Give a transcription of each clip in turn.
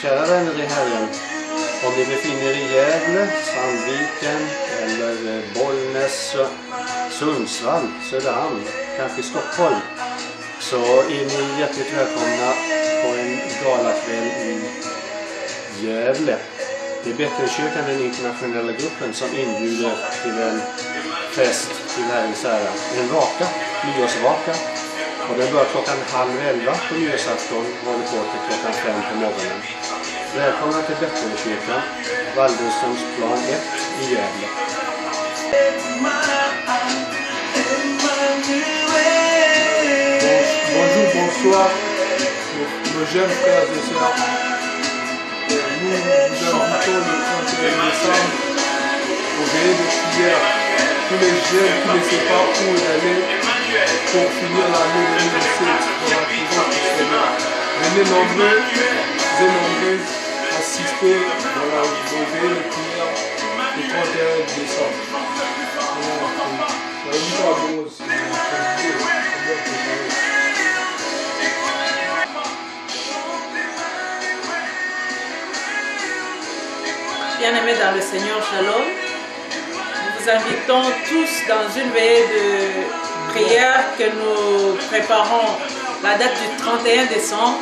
Kära vänner i Herren, om ni befinner er i Gävle, Sandviken eller Bollnäs, Sundsvall, Söderhamn, kanske Stockholm, så är ni hjärtligt välkomna på en galakväll i Gävle. Det är Bettelkyrkan, den internationella gruppen, som inbjuder till en fest till Herrens ära. En vaka, nyårsvaka. Och den börjar klockan 10:30 på nyårsafton och håller på till klockan 5 på morgonen. Välkomna till Bettelkyrkan, Waldenströmsplan 1 i Gävle. Bonjour, bonsoir, nos jeunes frères et sœurs. Nous vous invitons le 31 décembre au veillée de prière. Tous les jeunes qui ne savent pas où aller pour finir l'année 2017 dans la présence du Seigneur. Venez nombreux et nombreuses assister dans la veillée de prière le 31 décembre. Bien-aimés dans le Seigneur, Shalom, nous vous invitons tous dans une veillée de prière que nous préparons la date du 31 décembre.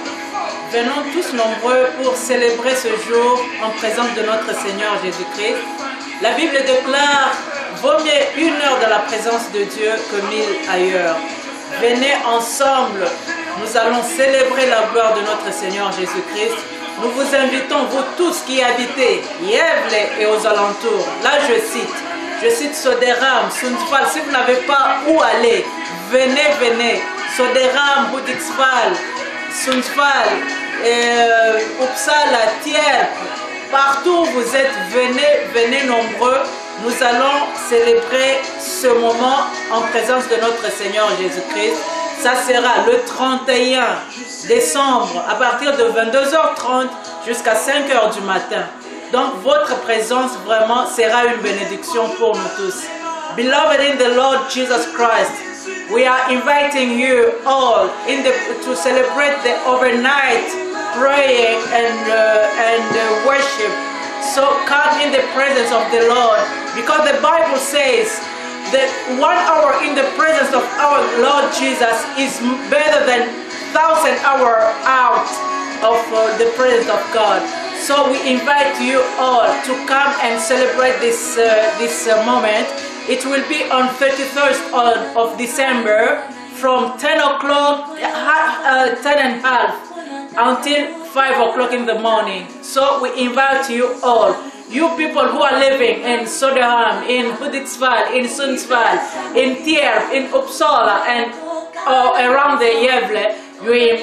Venons tous nombreux pour célébrer ce jour en présence de notre Seigneur Jésus-Christ. La Bible déclare: vaut mieux 1 heure dans la présence de Dieu que 1000 ailleurs. Venez ensemble, nous allons célébrer la gloire de notre Seigneur Jésus-Christ. Nous vous invitons, vous tous qui habitez Yevle et aux alentours. Là, je cite Soderam, Sundsvall. Si vous n'avez pas où aller, venez. Soderam, Budiksvall, Sundsvall, Uppsala, Tierp, partout où vous êtes, venez nombreux. Nous allons célébrer ce moment en présence de notre Seigneur Jésus-Christ. Ça sera le 31 décembre à partir de 22h30 jusqu'à 5h du matin. Donc votre présence vraiment sera une bénédiction pour nous tous. Beloved in the Lord Jesus Christ, we are inviting you all to celebrate the overnight praying and worship. So come in the presence of the Lord, because the Bible says that 1 hour in the presence of our Lord Jesus is better than 1,000 hours out of the presence of God. So we invite you all to come and celebrate this moment. It will be on 31st of December from 10 o'clock, 10 and half until 5 o'clock in the morning. So we invite you all. You people who are living in Söderhamn, in Hudiksvall, in Sundsvall, in Tierp, in Uppsala, and around the Gävle,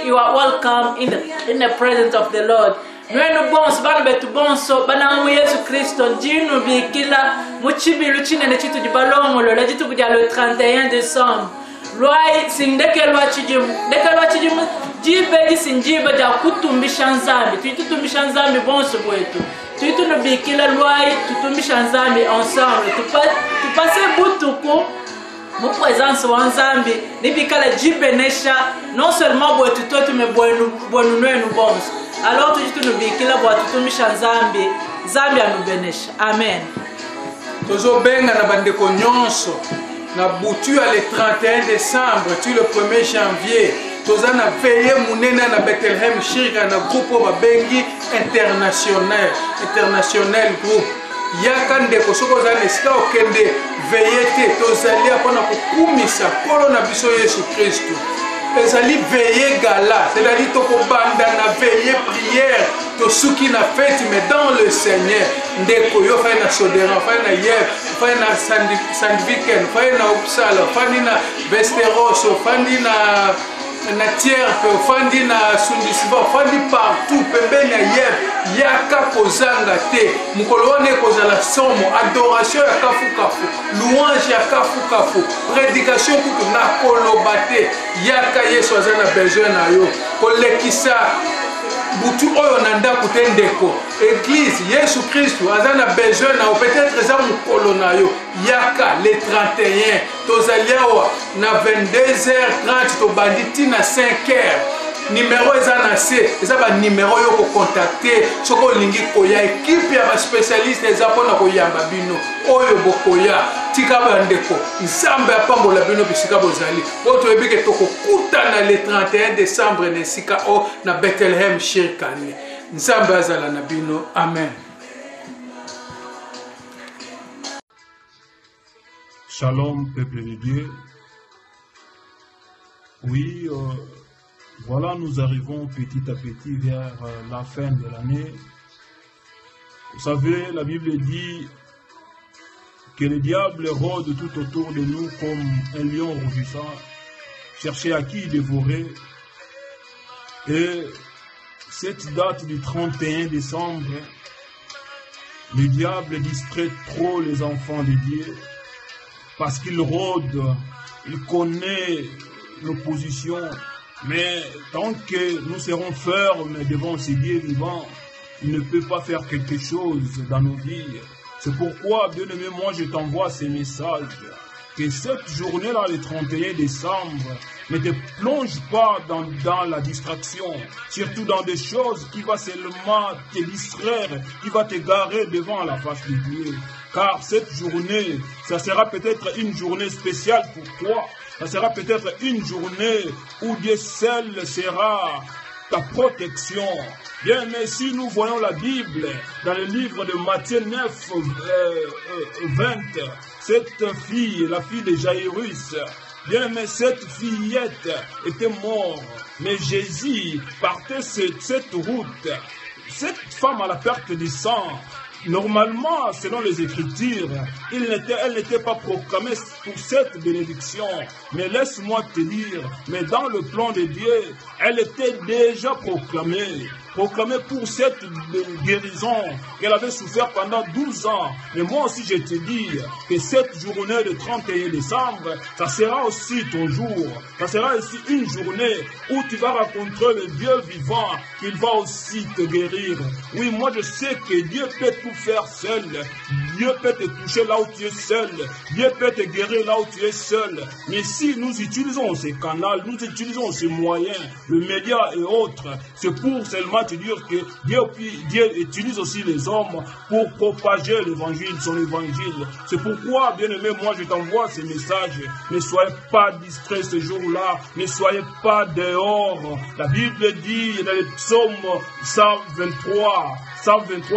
you are welcome in the presence of the Lord. Nwenu bonso bana betu bonso bana mu Yesu Kristo njinu bikila muchibilu chinene chitu jibalongo lo jitu kuja le 31 décembre. Lwai sindeke lwa chijimu jibe sinjibe ja kutumbisha nzambi. Tuitutumbisha nzambi bonso bwetu. Tuitunubikila lwai tutumbisha nzambi ensemble. Tupase butuku mu présence wa nzambi nibikala jibenesha non seulement bwetu totu me bwenu nwenu bonso. Alors tuitunubikila bwatu tutumbisha nzambi anubenesha. Amen. Tozo benga na bandeko nyonso na butu ya le 31 décembre tu le 1er janvier toza na veillée munene na Bethlehem shirika na groupe babengi international group yaka ndeko soko za nesika okende veillée te tozali apona kokumisa kolo na biso Yesu Kristo. Ezali veillée gala, c'est-à-dire tokobanda na veillée prière tosuki na fête mais dans le Seigneur. Ndeko yo fa na Soderan, fa na Yev, fa na Sandviken, fa na Uppsala, fa na Västerås, fa na Tierp, fa na Sundsvall, fa partout pembeni ya Yev. Yaka kozanga te mukolo wane kozala somo adoration ya kafukafu louange ya kafukafu prédication kutu na koloba te yaka Yesu aza na besoin na yo kolekisa butu oyo na ndako te ndeko église Yesu Kristo aza na besoin na yo peut-être eza mukolo na yo yaka le 31 tozali awa na 22h30 tobandi tina 5h numéro eza na se eza ba numéro yo ko contacter soko lingi koya équipe ya ba spécialiste eza pona koyamba bino oyo bokoya tika bandeko nzambe apambola bino bisika bozali boto ebike tokokutana le 31 décembre na sika o na Bethlehem Shirkani nzambe azala na bino amen. Shalom peuple de Dieu. Oui, voilà, nous arrivons petit à petit vers la fin de l'année. Vous savez, la Bible dit que le diable rôde tout autour de nous comme un lion rougissant, chercher à qui dévorer. Et cette date du 31 décembre, le diable distrait trop les enfants de Dieu parce qu'il rôde, il connaît l'opposition, mais tant que nous serons fermes devant ces dieux vivants, il ne peut pas faire quelque chose dans nos vies. C'est pourquoi, bien-aimé, moi je t'envoie ces messages, que cette journée-là, le 31 décembre, ne te plonge pas dans la distraction, surtout dans des choses qui vont seulement te distraire, qui vont te garer devant la face de Dieu. Car cette journée, ça sera peut-être une journée spéciale pour toi. Ça sera peut-être une journée où Dieu seul sera ta protection. Bien, mais si nous voyons la Bible dans le livre de Matthieu 9, 20, cette fille, la fille de Jairus, bien, mais cette fillette était morte. Mais Jésus partait cette route. Cette femme à la perte du sang, normalement, selon les Écritures, elle n'était pas proclamée pour cette bénédiction. Mais laisse-moi te dire, mais dans le plan de Dieu, elle était déjà proclamée pour cette guérison qu'elle avait souffert pendant 12 ans. Mais moi aussi, je te dis que cette journée de 31 décembre, ça sera aussi ton jour. Ça sera aussi une journée où tu vas rencontrer le Dieu vivant, qu'il va aussi te guérir. Oui, moi je sais que Dieu peut tout faire seul. Dieu peut te toucher là où tu es seul. Dieu peut te guérir là où tu es seul. Mais si nous utilisons ces canaux, nous utilisons ces moyens, le média et autres, c'est pour seulement te dire que Dieu utilise aussi les hommes pour propager l'évangile, son évangile. C'est pourquoi, bien-aimé, moi je t'envoie ces messages. Ne soyez pas distraits ce jour-là. Ne soyez pas dehors. La Bible dit dans le psaume 123,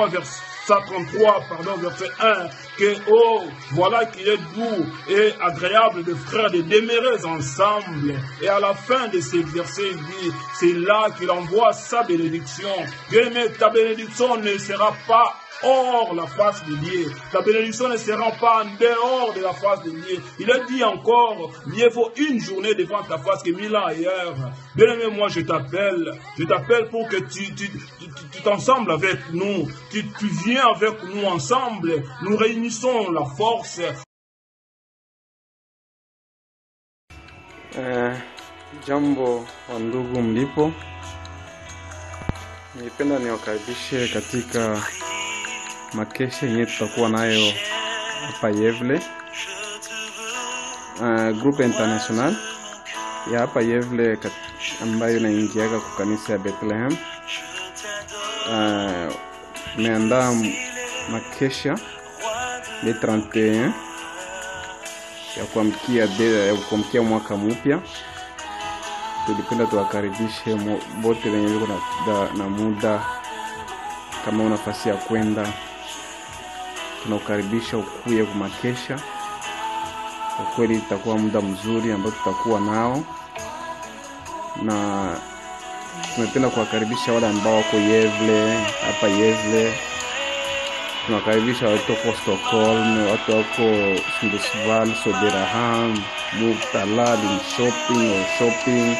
verset 133, verset 1, que oh, voilà qu'il est doux et agréable de frères de demeurer ensemble. Et à la fin de ces versets, il dit, c'est là qu'il envoie sa bénédiction. Bien aimé, ta bénédiction ne sera pas hors la face de Dieu. Ta bénédiction ne sera pas en dehors de la face de Dieu. Il a dit encore, mieux vaut une journée devant ta face que 1000 ans ailleurs. Bien aimé, moi je t'appelle pour que tu t'ensembles avec nous, tu viens avec nous ensemble, nous réunissons la force. Jambo wandugu mlipo, nipenda niwakaribishe katika makesha yenye tutakuwa nayo hapa Yevle, groupe international ya hapa Yevle ambayo inaingiaga kwa kanisa ya Bethlehem. Tumeandaa makesha le 31 ya kuamkia mwaka mpya. Tulipenda tuwakaribishe bote wenye wako na muda, kama una nafasi ya kwenda tunakukaribisha ukuye kwa makesha. Kwa kweli itakuwa muda mzuri ambao tutakuwa nao, na tumependa kuwakaribisha wale ambao wako Yevle, hapa Yevle. Tunakaribisha watu wako Stockholm, watu wako Sundsvall, Söderhamn, Motala, shopping.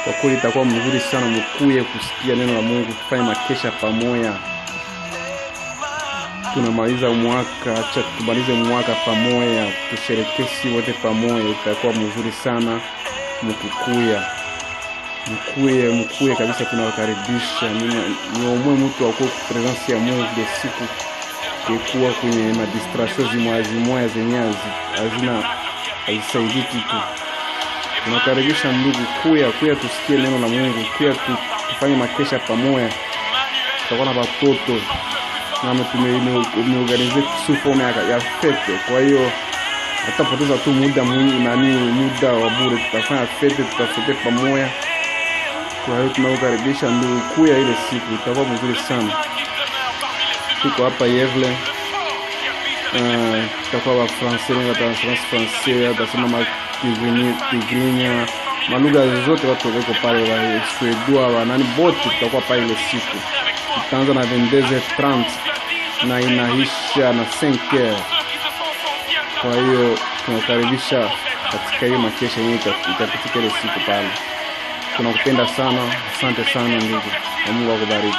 Kwa kweli itakuwa mzuri sana mkuye kusikia neno la Mungu, kufanya makesha pamoja. Tunamaliza mwaka, acha tumalize mwaka pamoja, tusherekee sisi wote pamoja. Itakuwa mzuri sana mkikuya. Mkuye kabisa, tunawakaribisha. Ni omwe mtu wako presence ya Mungu de siku kekuwa kwenye ma distractions zimoya zenye hazina hazisaidii kitu. Tunakaribisha ndugu, kuya tusikie neno la Mungu, kuya tufanye makesha pamoja. Tutakuwa na watoto na tumeorganize suforme ya fete. Kwa hiyo hatutapoteza tu muda muda wa bure, tutafanya fete, tutafete pamoja. Kwa hiyo tunakaribisha ndugu, kuya ile siku, itakuwa mzuri sana. Tuko hapa Yevle, tutakuwa wa Francais, watasema Tigrinya, malugha zote watu wako pale, wa Swedua, wa nani bote, tutakuwa pale ile siku. Tutaanza na 22h30 na inaisha na 5h. Kwa hiyo tunakaribisha katika hiyo makesha yenyewe itapitika ile siku pale. Tunakupenda sana, asante sana ndugu, na Mungu akubariki.